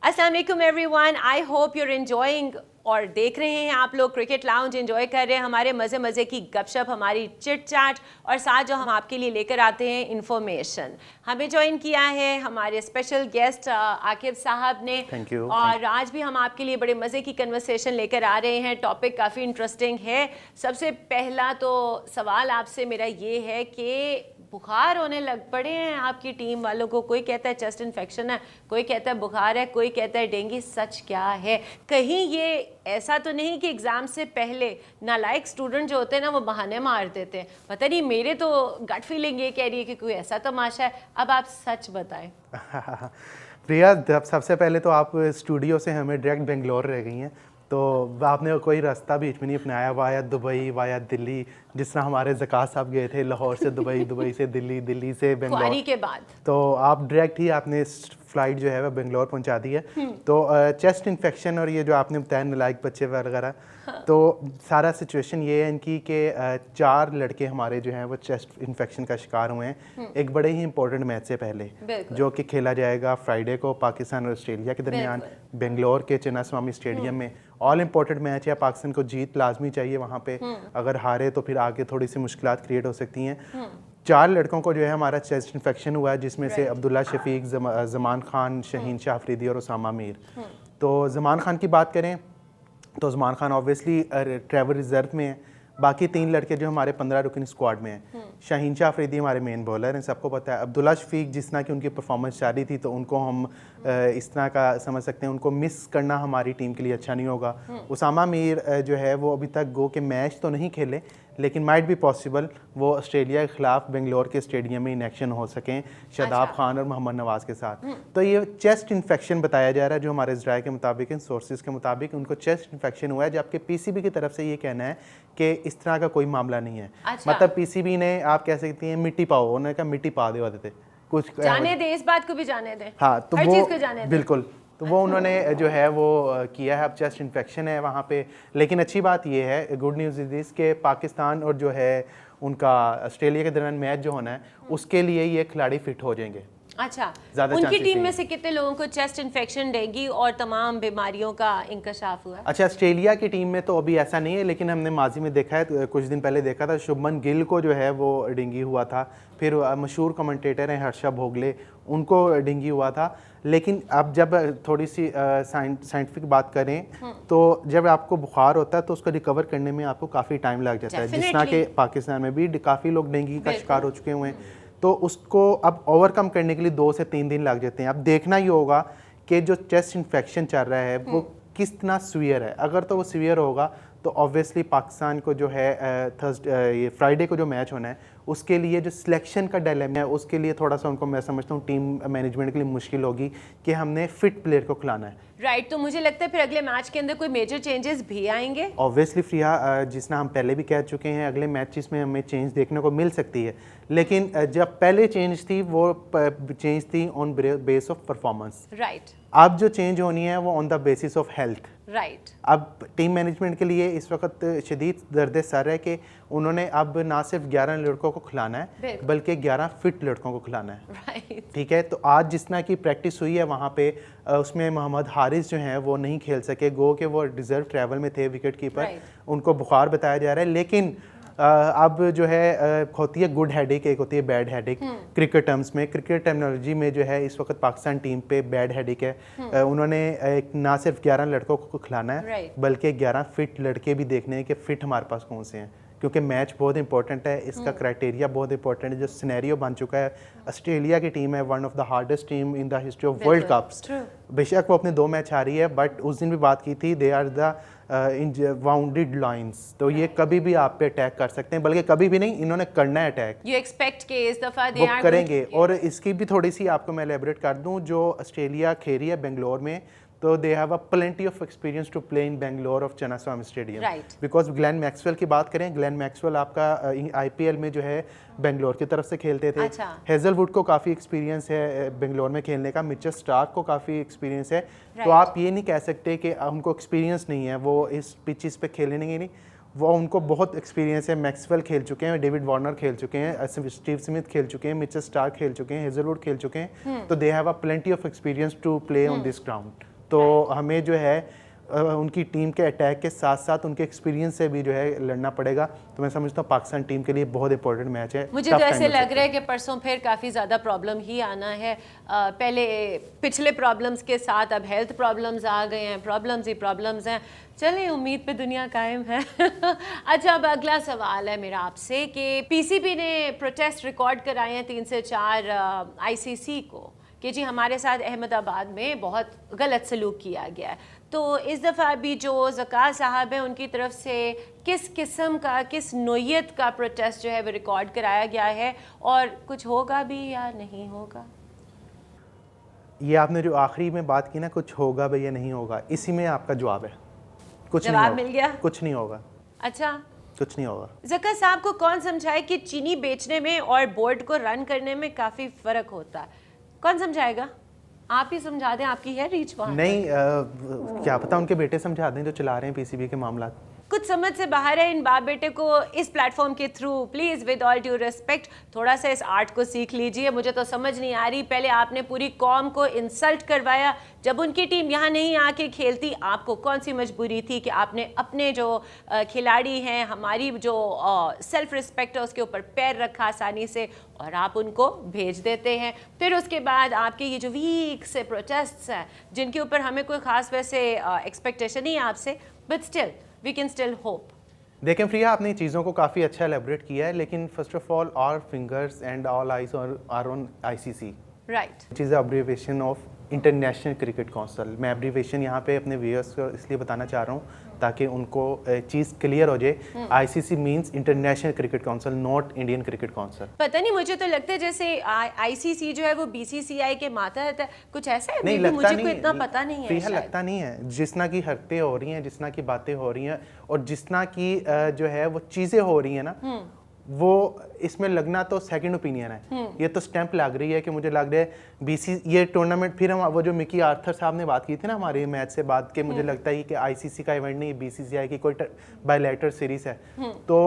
अस्सलाम वालेकुम everyone, I hope your enjoying और देख रहे हैं आप लोग क्रिकेट लाउंज एंजॉय कर रहे हैं हमारे मज़े मज़े की गपशप, हमारी चिट चैट और साथ जो हम आपके लिए लेकर आते हैं इंफॉर्मेशन। हमें ज्वाइन किया है हमारे स्पेशल गेस्ट आकिब साहब ने। Thank you. और आज भी हम आपके लिए बड़े मज़े की कन्वर्सेशन लेकर आ रहे हैं। टॉपिक काफ़ी इंटरेस्टिंग है। सबसे पहला तो सवाल आपसे मेरा ये है कि बुखार होने लग पड़े हैं आपकी टीम वालों को। कोई कहता है चेस्ट इन्फेक्शन है, कोई कहता है बुखार है, कोई कहता है डेंगू। सच क्या है? कहीं ये ऐसा तो नहीं कि एग्ज़ाम से पहले नालायक स्टूडेंट जो होते हैं ना वो बहाने मार देते हैं? पता नहीं, मेरे तो गट फीलिंग ये कह रही है कि कोई ऐसा तमाशा है। अब आप सच बताएं। प्रिया, सबसे पहले तो आप स्टूडियो से हमें डायरेक्ट बेंगलोर रह गई हैं, तो आपने कोई रास्ता बीच में नहीं अपनाया वाया दुबई वाया दिल्ली, जिस तरह हमारे ज़कात साहब गए थे लाहौर से दुबई, दुबई से दिल्ली, दिल्ली से बेंगलोर के बाद। तो आप डायरेक्ट ही आपने फ़्लाइट जो है वह बेंगलोर पहुंचा दी है। तो चेस्ट इन्फेक्शन और ये जो आपने बताया नालायक बच्चे वगैरह, तो सारा सिचुएशन ये है इनकी कि 4 लड़के हमारे जो हैं वो चेस्ट इन्फेक्शन का शिकार हुए हैं एक बड़े ही इंपॉर्टेंट मैच से पहले, जो कि खेला जाएगा फ्राइडे को पाकिस्तान और ऑस्ट्रेलिया के दरमियान बेंगलोर के चिन्नास्वामी स्टेडियम में। ऑल इम्पोर्टेंट मैच है, पाकिस्तान को जीत लाजमी चाहिए वहाँ पे। अगर हारे तो फिर आगे थोड़ी सी मुश्किलात क्रिएट हो सकती हैं। 4 लड़कों को जो है हमारा चेस्ट इन्फेक्शन हुआ है, जिसमें से अब्दुल्ला शफीक, ज़मान खान, शहीन शाह अफरीदी और उसामा मीर। तो ज़मान खान की बात करें तो ज़मान खान ऑब्वियसली ट्रैवल रिजर्व में है। बाकी 3 लड़के जो हमारे 15 रुकनी स्क्वाड में हैं। शहीन शाह अफरीदी हमारे मेन बॉलर हैं, सबको पता है। अब्दुल्ला शफीक जिस तरह की उनकी परफॉर्मेंस जारी थी तो उनको हम इस तरह का समझ सकते हैं, उनको मिस करना हमारी टीम के लिए अच्छा नहीं होगा। उसामा मीर जो है वो अभी तक गो के मैच तो नहीं खेले, लेकिन माइट भी पॉसिबल वो ऑस्ट्रेलिया के खिलाफ बेंगलोर के स्टेडियम में इन एक्शन हो सकें शादाब खान और मोहम्मद नवाज के साथ। तो ये चेस्ट इन्फेक्शन बताया जा रहा है, जो हमारे ज़राए के मुताबिक, इन सोर्सेज के मुताबिक उनको चेस्ट इन्फेक्शन हुआ है, जबकि पीसीबी की तरफ से ये कहना है कि इस तरह का कोई मामला नहीं है। मतलब पीसीबी ने, आप कह सकती हैं, मिट्टी पाओ, उन्होंने कहा मिट्टी पा दे थे कुछ जाने दे, इस बात को भी जाने दे। हाँ, तो हर चीज़ को जाने दे। बिल्कुल। तो वो उन्होंने जो है वो किया है। अब चेस्ट इन्फेक्शन है वहाँ पे, लेकिन अच्छी बात ये है, गुड न्यूज़ इज दिस, के पाकिस्तान और जो है उनका ऑस्ट्रेलिया के दरमियान मैच जो होना है उसके लिए ये खिलाड़ी फिट हो जाएंगे। अच्छा, उनकी टीम में से कितने लोगों को चेस्ट इन्फेक्शन, डेंगू और तमाम बीमारियों का इंकशाफ हुआ? अच्छा, ऑस्ट्रेलिया की टीम में तो अभी ऐसा नहीं है, लेकिन हमने माजी में देखा है, कुछ दिन पहले देखा था, शुभमन गिल को जो है वो डेंगू हुआ था। फिर मशहूर कमेंटेटर हैं हर्षा भोगले, उनको डेंगू हुआ था। लेकिन अब जब थोड़ी सी साइंटिफिक बात करें तो जब आपको बुखार होता है तो उसको रिकवर करने में आपको काफ़ी टाइम लग जाता है, जिस तरह के पाकिस्तान में भी काफ़ी लोग डेंगू का शिकार हो चुके हुए हैं। तो उसको अब ओवरकम करने के लिए 2 से 3 दिन लग जाते हैं। अब देखना ही होगा कि जो चेस्ट इन्फेक्शन चल रहा है वो कितना सीवियर है। अगर तो वो सीवियर होगा तो ऑब्वियसली पाकिस्तान को जो है ये फ्राइडे को जो मैच होना है उसके लिए जो सिलेक्शन का डायलेमा है, उसके लिए थोड़ा सा उनको, मैं समझता हूँ, टीम मैनेजमेंट के लिए मुश्किल होगी कि हमने फिट प्लेयर को खिलाना है। राइट, तो मुझे लगता है फिर अगले मैच के अंदर कोई मेजर चेंजेस भी आएंगे। ऑब्वियसली फ्रिया, जिस तरह हम पहले भी कह चुके हैं, अगले मैचेस में हमें चेंज देखने को मिल सकती है, लेकिन जब पहले चेंज थी वो चेंज थी on base of performance. Right, अब जो चेंज होनी है वो on the basis of health. Right. अब टीम मैनेजमेंट के लिए इस वक्त शदीद दर्द सर है कि उन्होंने अब ना सिर्फ 11 लड़कों को खिलाना है बल्कि 11 फिट लड़कों को खिलाना है। राइट, ठीक है। तो आज जिस तरह की प्रैक्टिस हुई है वहाँ पे, उसमें मोहम्मद हारिस जो हैं वो नहीं खेल सके, गो के वो रिजर्व ट्रैवल में थे, विकेट कीपर। उनको बुखार बताया जा रहा है, लेकिन अब जो है होती है गुड हेडेक, एक होती है बैड हेडेक। क्रिकेट टर्म्स में, क्रिकेट टर्मिनोलॉजी में जो है इस वक्त पाकिस्तान टीम पे बैड हेडेक है। उन्होंने ना सिर्फ 11 लड़कों को खिलाना है बल्कि 11 फिट लड़के भी देखने हैं कि फिट हमारे पास कौन से हैं, क्योंकि मैच बहुत इंपॉर्टेंट है। इसका क्राइटेरिया बहुत इंपॉर्टेंट है। जो सिनेरियो बन चुका है, ऑस्ट्रेलिया की टीम है one of the hardest team in the history of world cups. बेशक वो अपने 2 मैच हारी है, बट उस दिन भी बात की थी, they are the wounded lines. तो ये कभी भी आप पे अटैक कर सकते हैं, बल्कि कभी भी नहीं, इन्होंने करना है अटैक। यू एक्सपेक्ट कि इस दफा वो करेंगे। और इसकी भी थोड़ी सी आपको मैं एलेबरेट कर दूं, जो ऑस्ट्रेलिया खेली है बेंगलोर में, तो they have a plenty of experience to play in Bangalore of Chinnaswamy stadium, because Glenn Maxwell की बात करें, ग्लेन मैक्सवेल आपका आईपीएल में जो है बेंगलोर की तरफ से खेलते थे। हेजलवुड को काफ़ी एक्सपीरियंस है बेंगलोर में खेलने का, मिचेल स्टार्क को काफ़ी एक्सपीरियंस है। तो आप ये नहीं कह सकते कि उनको एक्सपीरियंस नहीं है, वो इस पिचेस पे खेलेंगे नहीं, वो उनको बहुत एक्सपीरियंस है। मैक्सवेल खेल चुके हैं, डेविड वार्नर खेल चुके हैं, स्टीव स्मिथ खेल चुके हैं, मिचेल स्टार्क खेल चुके हैं, हेजलवुड खेल चुके हैं। तो they have a plenty of experience to play on this ground. तो हमें जो है उनकी टीम के अटैक के साथ साथ उनके एक्सपीरियंस से भी जो है लड़ना पड़ेगा। तो मैं समझता हूँ पाकिस्तान टीम के लिए बहुत इंपॉर्टेंट मैच है। मुझे तो ऐसे लग रहा है कि परसों फिर काफ़ी ज़्यादा प्रॉब्लम ही आना है। पहले पिछले प्रॉब्लम्स के साथ अब हेल्थ प्रॉब्लम्स आ गए हैं, प्रॉब्लम्स ही प्रॉब्लम्स हैं। चलिए, उम्मीद पे दुनिया कायम है। अच्छा, अब अगला सवाल है मेरा आपसे कि पीसीबी ने प्रोटेस्ट रिकॉर्ड कराए हैं 3 से 4 आईसीसी को कि जी हमारे साथ अहमदाबाद में बहुत गलत सलूक किया गया है। तो इस दफ़ा भी जो ज़कात साहब हैं उनकी तरफ से किस किस्म का, किस नोयत का प्रोटेस्ट जो है वो रिकॉर्ड कराया गया है और कुछ होगा भी या नहीं होगा? ये आपने जो आखिरी में बात की ना, कुछ होगा भी या नहीं होगा, इसी में आपका जवाब है। कुछ जवाब नहीं होगा, मिल गया? कुछ नहीं होगा। अच्छा, कुछ नहीं होगा। ज़कात साहब को कौन समझाए कि चीनी बेचने में और बोर्ड को रन करने में काफ़ी फ़र्क होता है? कौन समझाएगा? आप ही समझा दें, आपकी है रीच वहाँ? नहीं, क्या पता उनके बेटे समझा दें जो चला रहे हैं पीसीबी के मामला। कुछ समझ से बाहर है। इन बाप बेटे को इस प्लेटफॉर्म के through please with all due respect थोड़ा सा इस आर्ट को सीख लीजिए। मुझे तो समझ नहीं आ रही, पहले आपने पूरी कौम को इंसल्ट करवाया, जब उनकी टीम यहाँ नहीं आके खेलती आपको कौन सी मजबूरी थी कि आपने अपने जो खिलाड़ी हैं, हमारी जो सेल्फ रिस्पेक्ट है उसके ऊपर पैर रखा आसानी से और आप उनको भेज देते हैं। फिर उसके बाद आपके ये जो वीक से प्रोटेस्ट्स हैं जिनके ऊपर हमें कोई ख़ास वैसे एक्सपेक्टेशन नहीं है आपसे, but still we can still hope. देखें प्रिया, आपने चीज़ों को काफ़ी अच्छा एलेबरेट किया है, लेकिन first of all our fingers and all eyes are on ICC, right, which is abbreviation of International Cricket Council. मैं अब्रीविएशन यहाँ पे अपने व्यूअर्स को इसलिए बताना चाह रहा हूँ ताकि उनको चीज़ क्लियर हो जाए। ICC means international Cricket council, not Indian cricket council. पता नहीं, मुझे तो लगता है जैसे आईसीसी जो है वो बीसीसीआई के मातहत है, कुछ ऐसा है। नहीं मुझे लगता, कोई इतना पता नहीं है। प्रिया लगता नहीं है। जिस तरह की हरकतें हो रही हैं, जिस तरह की बातें हो रही हैं और जिस तरह की जो है वो चीज़ें हो रही हैं ना, वो इसमें लगना तो सेकंड ओपिनियन है। ये तो स्टैंप लग रही है कि मुझे लग रहा है बीसी ये टूर्नामेंट, फिर हम वो जो मिकी आर्थर साहब ने बात की थी ना हमारे मैच से बाद के, मुझे लगता है कि आईसीसी का इवेंट नहीं, बीसीसीआई की कोई बायलैटरल सीरीज है। तो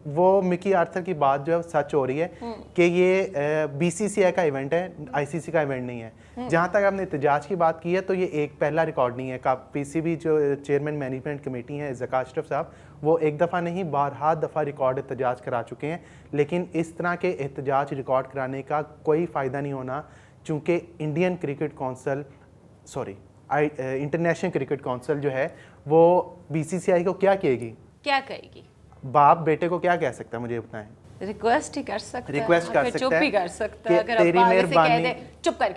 वो मिकी आर्थर की बात जो है सच हो रही है कि ये बीसीसीआई का इवेंट है, आईसीसी का इवेंट नहीं है। जहाँ तक आपने एहतजाज की बात की है तो ये एक पहला रिकॉर्ड नहीं है। पीसीबी जो चेयरमैन मैनेजमेंट कमेटी है ज़कात अशरफ साहब, वो एक दफ़ा नहीं बारहा दफ़ा रिकॉर्ड एहतजाज करा चुके हैं, लेकिन इस तरह के एहतजाज रिकॉर्ड कराने का कोई फ़ायदा नहीं होना, चूँकि Indian cricket council international Cricket council जो है वो बीसीसीआई को क्या कहेगी, क्या कहेगी? बाप बेटे को क्या कह सकता है, मुझे बताएं। रिक्वेस्ट ही कर सकता है, रिक्वेस्ट कर सकता चुप है भी कर सकता कि है। अगर तेरी मेहरबानी,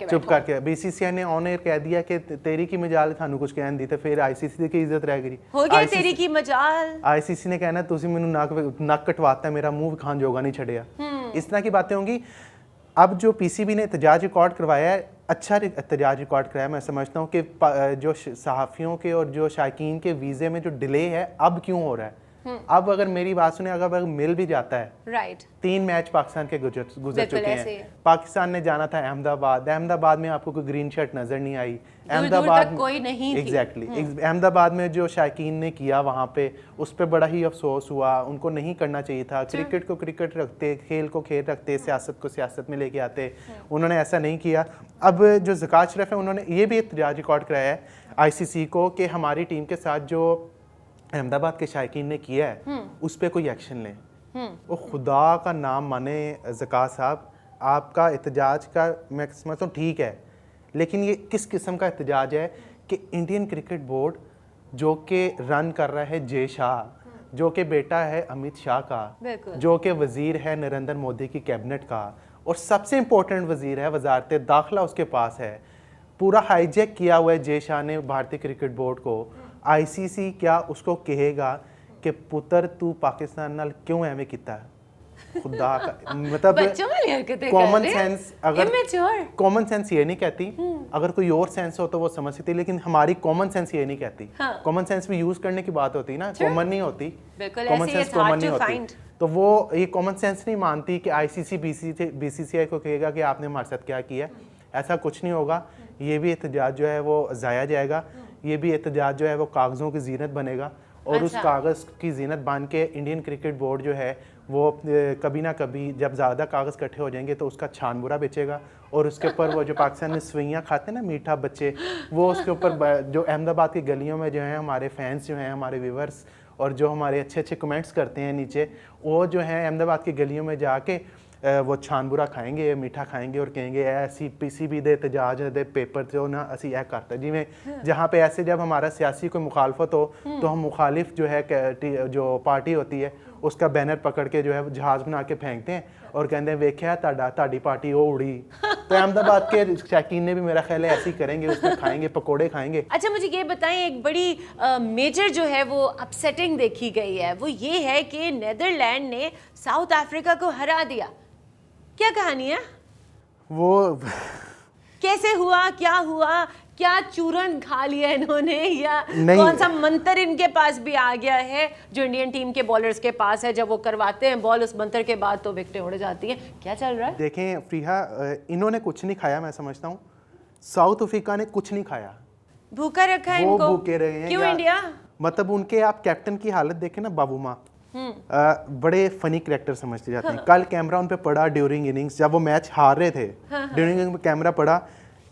चुप करके बीसीसीआई ने ऑन एयर कह दिया कि तेरी की मजाल थानू कुछ कहन दी, तो फिर आईसीसी की इज्जत रह गई। हो गया तेरी की मजाल। आईसीसी ने कहना तुसी मैनू नक कटवाता है, मेरा मुंह खान जोगा नहीं छड़िया। इस तरह की बातें होंगी। अब जो पीसीबी ने एहतजाज रिकॉर्ड करवाया है, अच्छा एहतजाज रिकॉर्ड कराया। मैं समझता हूँ कि जो सहाफ़ियों के और जो शायकीन के वीज़े में जो डिले है अब क्यों हो रहा है। अब अगर मेरी बात सुने, अगर मिल भी जाता है, राइट, 3 मैच पाकिस्तान के गुजर चुके हैं। पाकिस्तान ने जाना था अहमदाबाद में आपको कोई ग्रीन शर्ट नजर नहीं आई। अहमदाबाद कोई नहीं, एग्जैक्टली अहमदाबाद में जो शायकीन ने किया वहाँ पे, उस पर बड़ा ही अफसोस हुआ। उनको नहीं करना चाहिए था। क्रिकेट को क्रिकेट रखते, खेल को खेल रखते, सियासत को सियासत में लेके आते, उन्होंने ऐसा नहीं किया। अब जो ज़कात अशरफ है, उन्होंने ये भी एहतजाज रिकॉर्ड कराया है आईसीसी को कि हमारी टीम के साथ जो अहमदाबाद के शायकीन ने किया है उस पर कोई एक्शन लें। वो खुदा का नाम माने ज़कात साहब, आपका एहतजाज का मैं समझता हूँ ठीक है, लेकिन ये किस किस्म का एहतजाज है कि इंडियन क्रिकेट बोर्ड जो कि रन कर रहा है जय शाह, जो कि बेटा है अमित शाह का, जो कि वज़ीर है नरेंद्र मोदी की कैबिनेट का, और सबसे इम्पोर्टेंट वज़ीर है वजारत दाखिला उसके पास है, पूरा हाईजैक किया हुआ है जय शाह ने भारतीय क्रिकेट बोर्ड को। आईसीसी क्या उसको कहेगा कि पुत्र तू पाकिस्तान नाल क्यों एवें किता? खुदा का मतलब कॉमन सेंस, अगर कॉमन सेंस ये नहीं कहती, अगर कोई और सेंस हो तो वो समझ सकती, लेकिन हमारी कॉमन सेंस ये नहीं कहती। कॉमन सेंस भी यूज करने की बात होती है ना, कॉमन नहीं होती, कॉमन सेंस कॉमन नहीं होती। तो वो ये कॉमन सेंस नहीं मानती कि आईसीसी बीसीसीआई को कहेगा कि आपने हमारे साथ क्या किया। ऐसा कुछ नहीं होगा। ये भी एहतजाज जो है वो ज़ाया जाएगा, ये भी एहतजाज जो है वो कागज़ों की जीनत बनेगा, और उस अच्छा। कागज़ की जीनत बांध के इंडियन क्रिकेट बोर्ड जो है वो कभी ना कभी जब ज़्यादा कागज़ इकट्ठे हो जाएंगे तो उसका छानबुरा बेचेगा, और उसके ऊपर वो जो पाकिस्तान में सवैयाँ खाते हैं ना मीठा बच्चे, वो उसके ऊपर जो अहमदाबाद की गलियों में जो है हमारे फैंस जो हैं, हमारे व्यूवर्स और जो हमारे अच्छे अच्छे कमेंट्स करते हैं नीचे, वो जो है अहमदाबाद की गलियों में जाके वो छानबुरा खाएंगे, मीठा खाएंगे और कहेंगे ऐसी पीसी भी दे तजाज दे पेपर जो ना असी ऐ करता जिमें जहाँ पे ऐसे जब हमारा सियासी कोई मुखालफत हो तो हम मुखालिफ जो है जो पार्टी होती है उसका बैनर पकड़ के जो है जहाज बना के फेंकते हैं और कहते हैं वेख्या ताड़ी पार्टी वो उड़ी। तो अहमदाबाद के शौकीन ने भी मेरा ख्याल है ऐसे ही करेंगे, उसमें खाएंगे, पकोड़े खाएंगे। अच्छा मुझे ये बताएं, एक बड़ी मेजर जो है वो अपसेटिंग देखी गई है, वो ये है कि नेदरलैंड ने साउथ अफ्रीका को हरा दिया। क्या कहानी है वो कैसे हुआ, क्या हुआ, क्या चूरन खा लिया इन्होंने, या नहीं। कौन सा मंत्र इनके पास भी आ गया है जो इंडियन टीम के बॉलर्स के पास है, जब वो करवाते हैं बॉल उस मंत्र के बाद तो विकेटें उड़ जाती हैं। क्या चल रहा है? देखें फ्रीहा, इन्होंने कुछ नहीं खाया, मैं समझता हूँ साउथ अफ्रीका ने कुछ नहीं खाया, भूखा रखा है वो इनको। भूखे रहे हैं। क्यों इंडिया? मतलब उनके आप कैप्टन की हालत देखें ना, बाबूमा बड़े फनी करेक्टर समझते जाते हैं। कल कैमरा उन पे पड़ा ड्यूरिंग इनिंग्स, जब वो मैच हार रहे थे, ड्यूरिंग इनिंग्स में कैमरा पड़ा,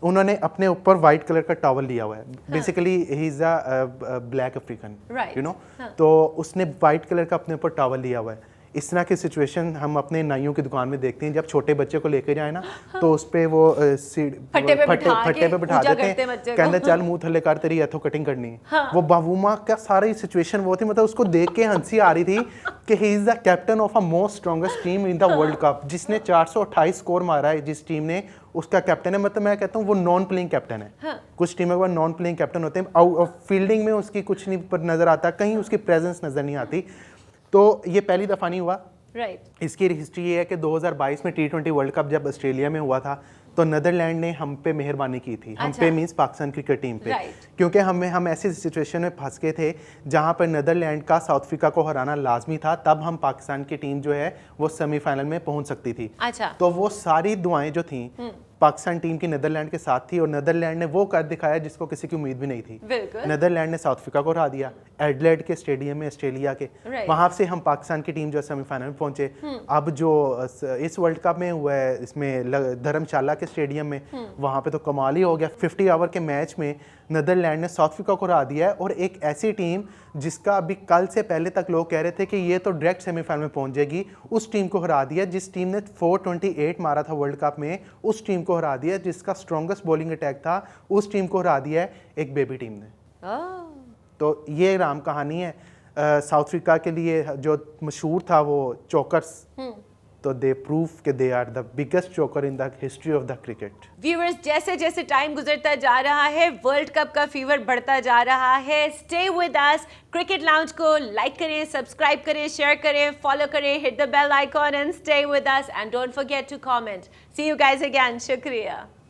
उन्होंने अपने ऊपर वाइट कलर का टॉवल लिया हुआ है। Basically he is a black African, you know, तो उसने वाइट कलर का अपने ऊपर टॉवल लिया हुआ है। इस तरह की सिचुएशन हम अपने नाइयों की दुकान में देखते हैं, जब छोटे बच्चे को लेके जाए ना तो उस पे वो फट्टे पे बिठा देते हैं, कहते चल मुंह थल्ले कर, तेरी एथो कटिंग करनी है। वो बाबूमा का सारी सिचुएशन वो थी, मतलब उसको देख के हंसी आ रही थी कि he is the captain of a most strongest team in the world cup, जिसने 428 स्कोर मारा है, जिस टीम ने उसका कैप्टन है। मतलब मैं कहता हूँ वो नॉन प्लेइंग कैप्टन है। कुछ टीमों के नॉन प्लेइंग कैप्टन होते हैं, फील्डिंग में उसकी कुछ नहीं पर नजर आता, कहीं उसकी प्रेजेंस नजर नहीं आती। तो ये पहली दफ़ा नहीं हुआ। इसकी हिस्ट्री ये है कि 2022 में T20 वर्ल्ड कप जब ऑस्ट्रेलिया में हुआ था तो नीदरलैंड ने हम पे मेहरबानी की थी। हम पे मींस पाकिस्तान क्रिकेट टीम पे, क्योंकि हम ऐसी सिचुएशन में फंस गए थे जहां पर नीदरलैंड का साउथ अफ्रीका को हराना लाजमी था, तब हम पाकिस्तान की टीम जो है वो सेमीफाइनल में पहुंच सकती थी। तो वो सारी दुआएं जो थी पाकिस्तान टीम की नीदरलैंड के साथ थी, और नीदरलैंड ने वो कर दिखाया जिसको किसी की उम्मीद भी नहीं थी। नीदरलैंड ने साउथ अफ्रीका को हरा दिया एडलेड के स्टेडियम में, ऑस्ट्रेलिया के। वहां से हम पाकिस्तान की टीम जो सेमीफाइनल में पहुंचे। अब जो इस वर्ल्ड कप में हुआ है इसमें धर्मशाला के स्टेडियम में, वहां पे तो कमाल ही हो गया। 50 ओवर के मैच में नीदरलैंड ने साउथ अफ्रीका को हरा दिया है, और एक ऐसी टीम जिसका अभी कल से पहले तक लोग कह रहे थे कि ये तो डायरेक्ट सेमीफाइनल में पहुंच जाएगी, उस टीम को हरा दिया। जिस टीम ने 428 मारा था वर्ल्ड कप में, उस टीम को हरा दिया। जिसका स्ट्रॉन्गेस्ट बॉलिंग अटैक था, उस टीम को हरा दिया है एक बेबी टीम ने। तो ये राम कहानी है। साउथ अफ्रीका के लिए जो मशहूर था वो चोकर्स, तो दे प्रूव कि दे आर द बिगेस्ट चोकर in the history of the cricket. Viewers, जैसे जैसे टाइम गुजरता जा रहा है वर्ल्ड कप का फीवर बढ़ता जा रहा है। Stay with us. Cricket lounge को लाइक करें, सब्सक्राइब करें, शेयर करें, फॉलो करें, hit the bell icon and stay with us and don't forget to comment. See you guys again. शुक्रिया।